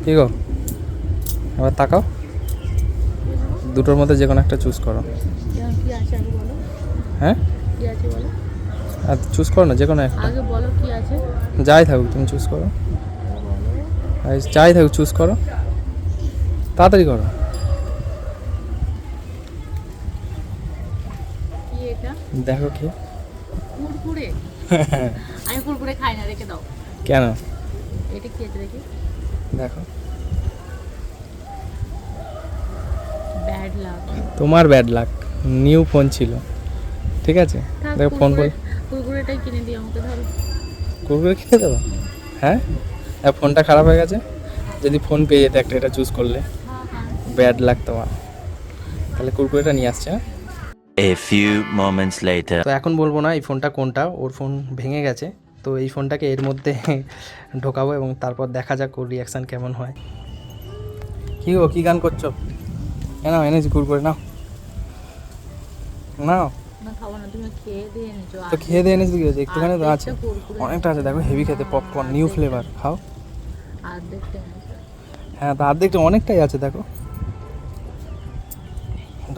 কি গো, এবার তাকাও, দুটোর মধ্যে যে কোনো একটা চুজ করো। কি আছে আগে বলো। হ্যাঁ, কি আছে বলো আর চুজ করো না যে কোনো একটা, আগে বলো কি আছে যাই থাকুক তুমি চুজ করো। বলো। আর যাই থাকুক চুজ করো, তাড়াতাড়ি করো। কি এটা? দেখো কি। কুরকুরে। আমি কুরকুরে খাই না, রেখে দাও। কেন? এটা কি আছে দেখি। দেখো, ব্যাড লাক। তোমার ব্যাড লাক, নিউ ফোন ছিল, ঠিক আছে। দেখো ফোন বল, কুরকুরেটাই কিনে দিও আমাকে, ধরো। কুরকুরে কিনে দেবো? হ্যাঁ, আর ফোনটা খারাপ হয়ে গেছে, যদি ফোন পেয়ে যেতে একটা, এটা চুজ করলে। হ্যাঁ হ্যাঁ। ব্যাড লাক তোমার, তাহলে কুরকুরেটা নিয়ে আসছে। হ্যাঁ, A few moments later. তো এখন বলবো না এই ফোনটা কোনটা, ওর ফোন ভেঙে গেছে, তো এই ফোনটাকে এর মধ্যে ঢোকাবো এবং তারপর দেখা যাক ওর রিয়াকশান কেমন হয়। কি গো, কি গান করছো? নাও এনেছি কুরকুরে, নাও নাও। না খাবো না, তুমি খেয়ে দিয়ে এনেছো। তো খেয়ে দিয়ে এনেছি, কি হয়েছে, একটুখানি তো আছে, আর্ধেকটা কুরকুরে অনেকটা আছে, দেখো হেভি খেতে, পপকর্ন নিউ ফ্লেভার, খাও। আর্ধেকটা এনেছো। হ্যাঁ, তো অর্ধেকটা অনেকটাই আছে, দেখো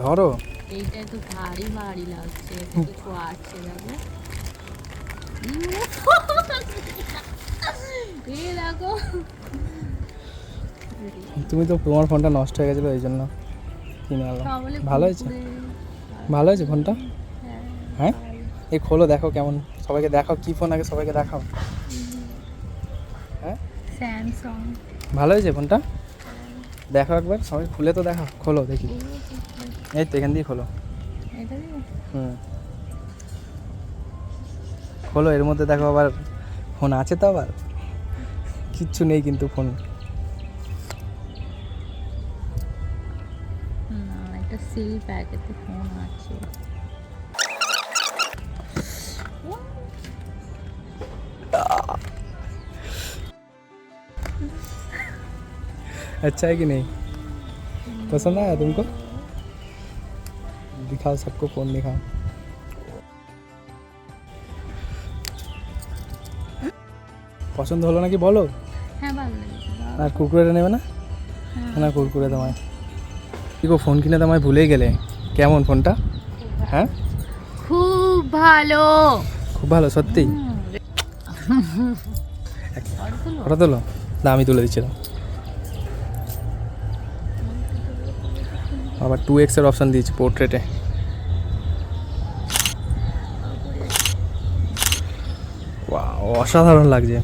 ধরো। এইটা একটু ভারী ভারী লাগছে, এতে কিছু আছে দেখো। এই দেখো। তুমি তো, তোমার ফোনটা নষ্ট হয়ে গেছিলো এই জন্য কিনে আনলাম। তাহলে ভালো হয়েছে, কুরকুরে। ভালো হয়েছে ফোনটা। হ্যাঁ। হ্যাঁ, এই খোলো, দেখো কেমন, সবাইকে দেখাও কি ফোন, আগে সবাইকে দেখাও। হ্যাঁ, স্যামসাং। ভালো হয়েছে ফোনটা, দেখো একবার সবাই খুলে তো দেখাও, খোলো দেখি। এই তো এখান দিয়ে খোলো। এটা দিবো? হুম, খোলো, এর মধ্যে দেখো আবার ফোন আছে তো, আবার কিচ্ছু নেই কিন্তু ফোন। না, একটা সিল প্যাকেটে ফোন আছে। अच्छा है कि नहीं, पसंद आया तुमको? दिखाओ सबको, फोन दिखाओ। পছন্দ হলো নাকি বলো? হ্যাঁ, ভালো লেগেছে। আর কুরকুরেটা নেবে না? হ্যাঁ। না, কুরকুরে তোমায়। কি গো, ফোন কিনে তোমায় ভুলেই গেলে, কেমন ফোনটা? হ্যাঁ, খুব ভালো। খুব ভালো সত্যি। ফটো তোলো, না আমি তুলে দিচ্ছিলাম। আবার 2x এর অপশান দিয়েছি পোর্ট্রেটে। ওয়াও, অসাধারণ লাগছে।